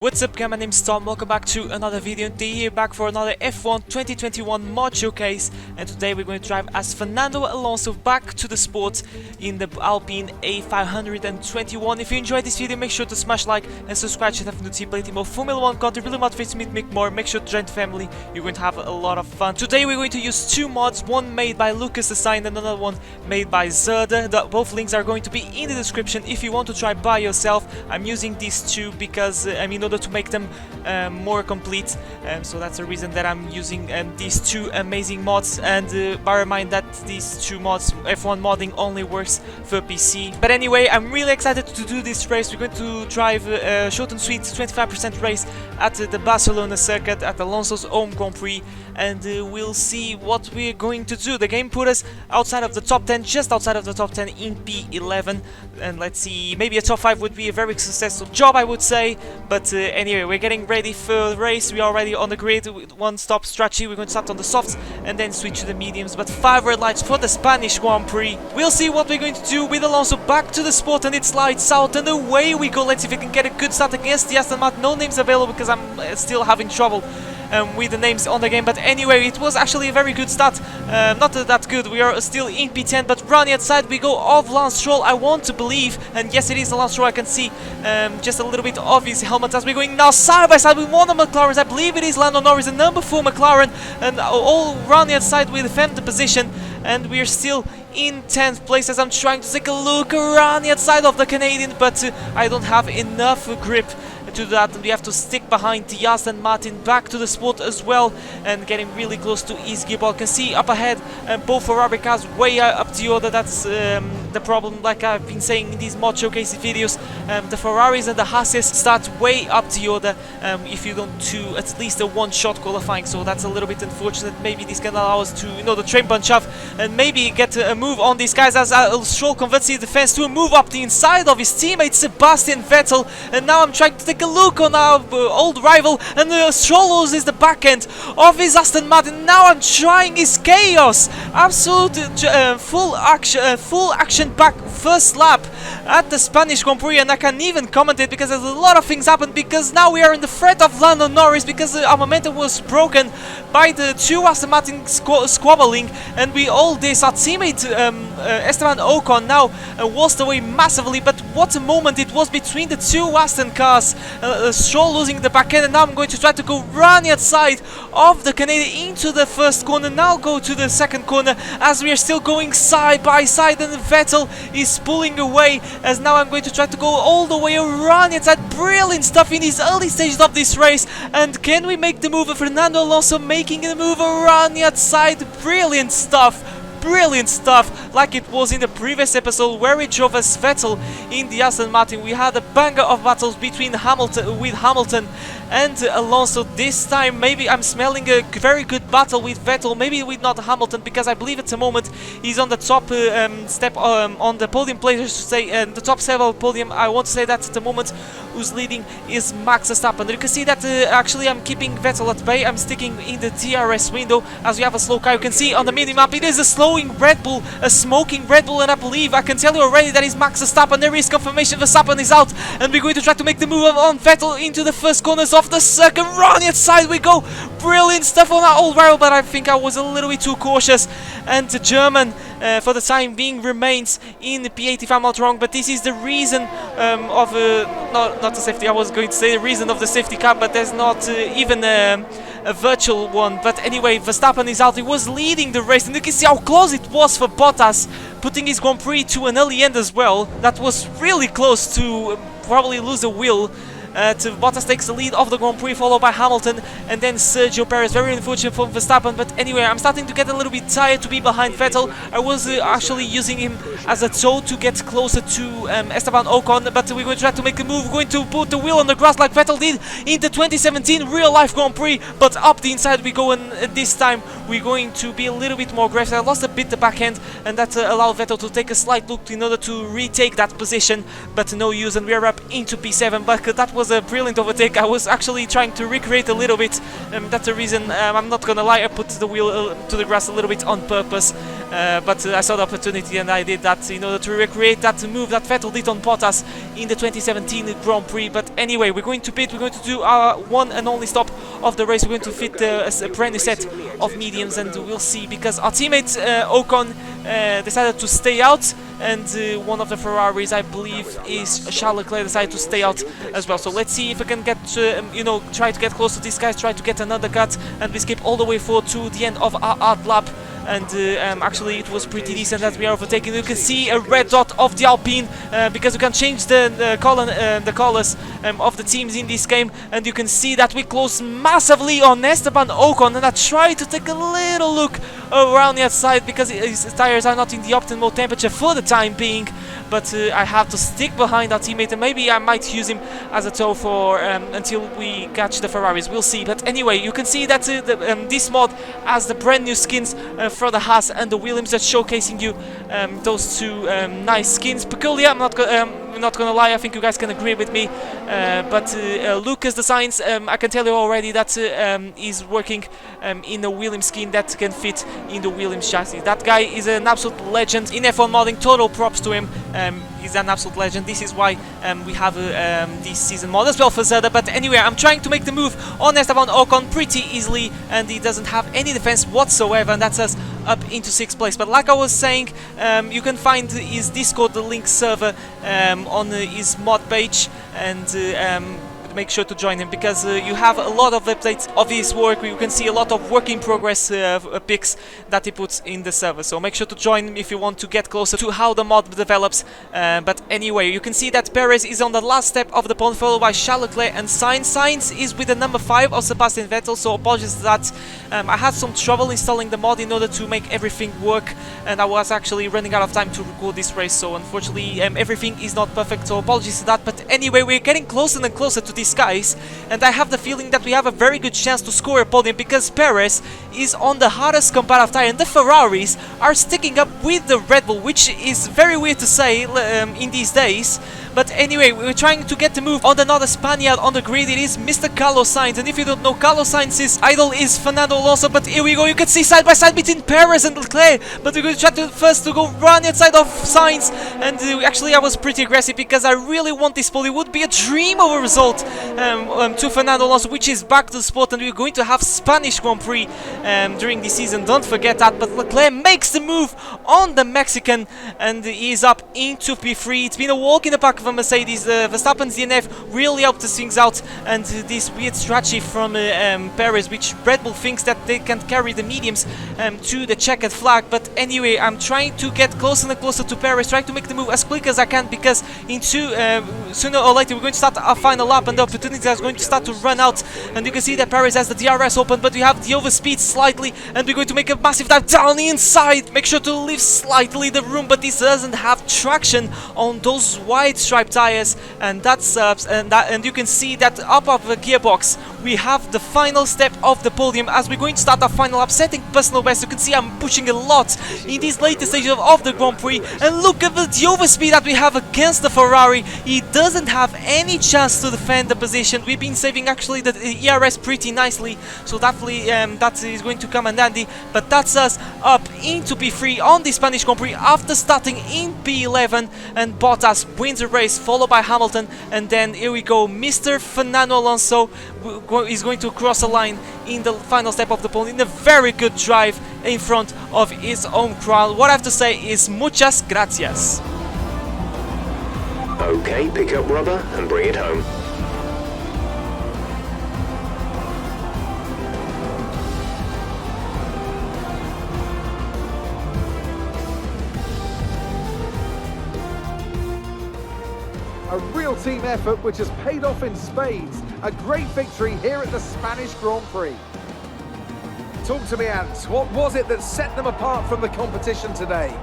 What's up guys, my name's Tom, welcome back to another video, and today here back for another F1 2021 mod showcase. And today we're going to drive as Fernando Alonso back to the sport in the Alpine A521. If you enjoyed this video, make sure to smash like and subscribe to have to plenty more Formula 1 content, really motivates me to make more. Make sure to join the family, you're going to have a lot of fun. Today we're going to use two mods, one made by LucasDesigns and another one made by Zerda. Both links are going to be in the description if you want to try by yourself. I'm using these two because, in order to make them more complete, so that's the reason that I'm using these two amazing mods. And bear in mind that these two mods, F1 modding, only works for PC. But anyway, I'm really excited to do this race. We're going to drive a short and sweet 25% race at the Barcelona circuit at Alonso's home Grand Prix, and we'll see what we're going to do. The game put us outside of the top 10, just outside of the top 10 in P11, and let's see, maybe a top 5 would be a very successful job, I would say. But anyway, we're getting ready for the race. We are already on the grid with one-stop strategy. We're going to start on the softs and then switch to the mediums, but 5 red lights for the Spanish Grand Prix. We'll see what we're going to do with Alonso back to the sport, and it's lights out and away we go. Let's see if we can get a good start against the Aston Martin. No names available because I'm still having trouble with the names on the game. But anyway, it was actually a very good start. Not that good, we are still in P10, but running outside we go of Lance Stroll, I want to believe. And yes, it is Lance Stroll. I can see just a little bit of his helmet as we're going now side by side with one of McLaren's. I believe it is Lando Norris, the number 4 McLaren, and all running outside we defend the position. And we're still in 10th place as I'm trying to take a look around the outside of the Canadian, but I don't have enough grip to that, and we have to stick behind the Aston Martin back to the sport as well, and getting really close to his gearbox. Can see up ahead both Ferrari cars way up the order. That's the problem, like I've been saying in these mod showcase videos. The Ferraris and the Haas start way up the order if you don't do at least a one-shot qualifying, so that's a little bit unfortunate. Maybe this can allow us to, the train punch off and maybe get a move on these guys, as Stroll converts the defense to a move up the inside of his teammate Sebastian Vettel. And now I'm trying to take a look on our old rival, and Stroll loses the back end of his Aston Martin. Now I'm trying his chaos, absolute full action back first lap at the Spanish Grand Prix, and I can't even comment it because there's a lot of things happened. Because now we are in the threat of Lando Norris, because our momentum was broken by the two Aston Martin squabbling, and we all this. Our teammate Esteban Ocon now waltzed away massively, but what a moment it was between the two Aston cars. Stroll losing the back end, and now I'm going to try to go running outside of the Canadian into the first corner, now go to the second corner as we are still going side by side, and Vettel is pulling away, as now I'm going to try to go all the way around inside. Brilliant stuff in these early stages of this race, and can we make the move? Fernando Alonso making the move around the outside. Brilliant stuff. Brilliant stuff, like it was in the previous episode where we drove as Vettel in the Aston Martin. We had a banger of battles between Hamilton and Alonso. This time maybe I'm smelling a very good battle with Vettel, maybe with not Hamilton, because I believe at the moment he's on the top step on the podium place, to say, the top step of the podium. I want to say that at the moment who's leading is Max Verstappen. You can see that actually I'm keeping Vettel at bay. I'm sticking in the DRS window as we have a slow car. You can see on the mini-map it is a slowing Red Bull, a smoking Red Bull, and I believe I can tell you already that is Max Verstappen. There is confirmation Verstappen is out, and we're going to try to make the move on Vettel into the first corners of the second run. Outside we go. Brilliant stuff on our old rival, but I think I was a little bit too cautious, and the German for the time being remains in the P8 if I'm not wrong. But this is the reason of not the safety. I was going to say the reason of the safety car, but there's not even a virtual one. But anyway, Verstappen is out. He was leading the race, and you can see how close it was for Bottas, putting his Grand Prix to an early end as well. That was really close to probably lose a wheel. Bottas takes the lead of the Grand Prix, followed by Hamilton and then Sergio Perez. Very unfortunate for Verstappen, but anyway, I'm starting to get a little bit tired to be behind Vettel. I was actually using him as a tow to get closer to Esteban Ocon, but we're going to try to make a move. We're going to put the wheel on the grass like Vettel did in the 2017 real-life Grand Prix, but up the inside we go, and this time we're going to be a little bit more aggressive. I lost a bit the back end, and that allowed Vettel to take a slight look in order to retake that position, but no use, and we're up into P7. But that was a brilliant overtake. I was actually trying to recreate a little bit. That's the reason, I'm not gonna lie, I put the wheel to the grass a little bit on purpose. but I saw the opportunity and I did that in order to recreate that move that Vettel did on Bottas in the 2017 Grand Prix. But anyway, we're going to pit, we're going to do our one and only stop of the race. We're going to fit a brand new set of mediums, and we'll see, because our teammate Ocon decided to stay out, and one of the Ferraris, I believe is Charles Leclerc, decided to stay out as well. So let's see if we can get try to get close to these guys, try to get another cut, and we skip all the way forward to the end of our hard lap. And actually it was pretty decent that we are overtaking. You can see a red dot of the Alpine, because we can change the colors of the teams in this game, and you can see that we close massively on Esteban Ocon. And I tried to take a little look around the outside because his tires are not in the optimal temperature for the time being, but I have to stick behind our teammate, and maybe I might use him as a tow for until we catch the Ferraris. We'll see. But anyway, you can see that this mod has the brand new skins for the Haas and the Williams, that's showcasing you those two nice skins. Peculiar, I'm not gonna lie, I think you guys can agree with me, but LucasDesigns, I can tell you already that is working in a Williams skin that can fit in the Williams chassis. That guy is an absolute legend in F1 modding. Total props to him. He's an absolute legend. This is why we have this season mod as well for Zelda. But anyway, I'm trying to make the move on Esteban Ocon pretty easily, and he doesn't have any defense whatsoever, and that's us up into 6th place. But like I was saying, you can find his Discord, the link server, on his mod page, and make sure to join him, because you have a lot of updates of his work. You can see a lot of work in progress pics that he puts in the server, so make sure to join him if you want to get closer to how the mod develops. But anyway, you can see that Perez is on the last step of the pole, followed by Charles Leclerc and Sainz. Sainz is with the number 5 of Sebastian Vettel, so apologies for that. I had some trouble installing the mod in order to make everything work, and I was actually running out of time to record this race, so unfortunately everything is not perfect, so apologies for that. But anyway, we're getting closer and closer to these guys, and I have the feeling that we have a very good chance to score a podium, because Perez is on the hardest comparative tire and the Ferraris are sticking up with the Red Bull, which is very weird to say in these days. But anyway, we're trying to get the move on another Spaniard on the grid. It is Mr. Carlos Sainz, and if you don't know, Carlos Sainz's idol is Fernando Alonso. But here we go, you can see side by side between Perez and Leclerc, but we're going to try to first to go run outside of Sainz, and actually I was pretty aggressive because I really want this pole. It would be a dream of a result to Fernando Alonso, which is back to the sport, and we're going to have Spanish Grand Prix during the season, don't forget that. But Leclerc makes the move on the Mexican, and he is up into P3. It's been a walk in the park of a Mercedes. Verstappen's DNF really helped us things out, and this weird strategy from Perez, which Red Bull thinks that they can carry the mediums to the checkered flag. But anyway, I'm trying to get closer and closer to Perez, trying to make the move as quick as I can, because in sooner or later we're going to start our final lap, and the opportunity is going to start to run out. And you can see that Perez has the DRS open, but we have the overspeed slightly, and we're going to make a massive dive down the inside. Make sure to leave slightly the room, but this doesn't have traction on those wide stripe tires, and that serves. And you can see that up of the gearbox we have the final step of the podium as we're going to start our final lap, setting personal best. You can see I'm pushing a lot in these later stages of the Grand Prix, and look at the overspeed that we have against the Ferrari. He doesn't have any chance to defend the position. We've been saving actually the ERS pretty nicely, so definitely that is going to come in handy. But that's us up into P3 on the Spanish Grand Prix after starting in P11, and Bottas wins the race, followed by Hamilton. And then here we go, Mr. Fernando Alonso is going to cross the line in the final step of the pole in a very good drive in front of his own crowd. What I have to say is muchas gracias. Okay, pick up rubber and bring it home. A real team effort which has paid off in spades. A great victory here at the Spanish Grand Prix. Talk to me, Ant. What was it that set them apart from the competition today?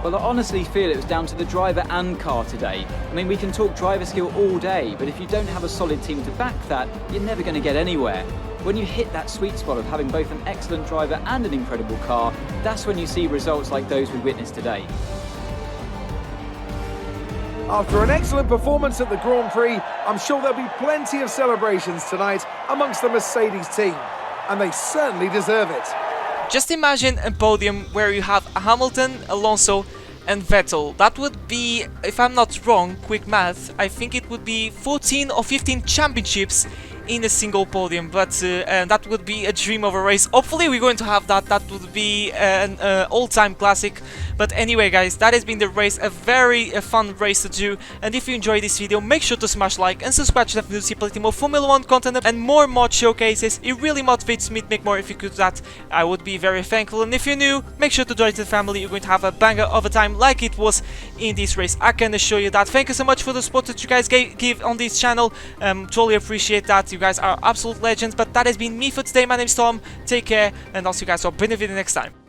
Well, I honestly feel it was down to the driver and car today. I mean, we can talk driver skill all day, but if you don't have a solid team to back that, you're never going to get anywhere. When you hit that sweet spot of having both an excellent driver and an incredible car, that's when you see results like those we witnessed today. After an excellent performance at the Grand Prix, I'm sure there'll be plenty of celebrations tonight amongst the Mercedes team, and they certainly deserve it. Just imagine a podium where you have Hamilton, Alonso and Vettel. That would be, if I'm not wrong, quick math, I think it would be 14 or 15 championships in a single podium, but that would be a dream of a race. Hopefully we're going to have that. That would be an all-time classic. But anyway guys, that has been the race, a very fun race to do, and if you enjoyed this video, make sure to smash like and subscribe to the see plenty more Formula 1 content and more mod showcases. It really motivates me to make more. If you could do that, I would be very thankful, and if you're new, make sure to join the family. You're going to have a banger of a time like it was in this race, I can assure you that. Thank you so much for the support that you guys give on this channel, totally appreciate that. You guys are absolute legends. But that has been me for today. My name's Tom, take care, and I'll see you guys for a better video next time.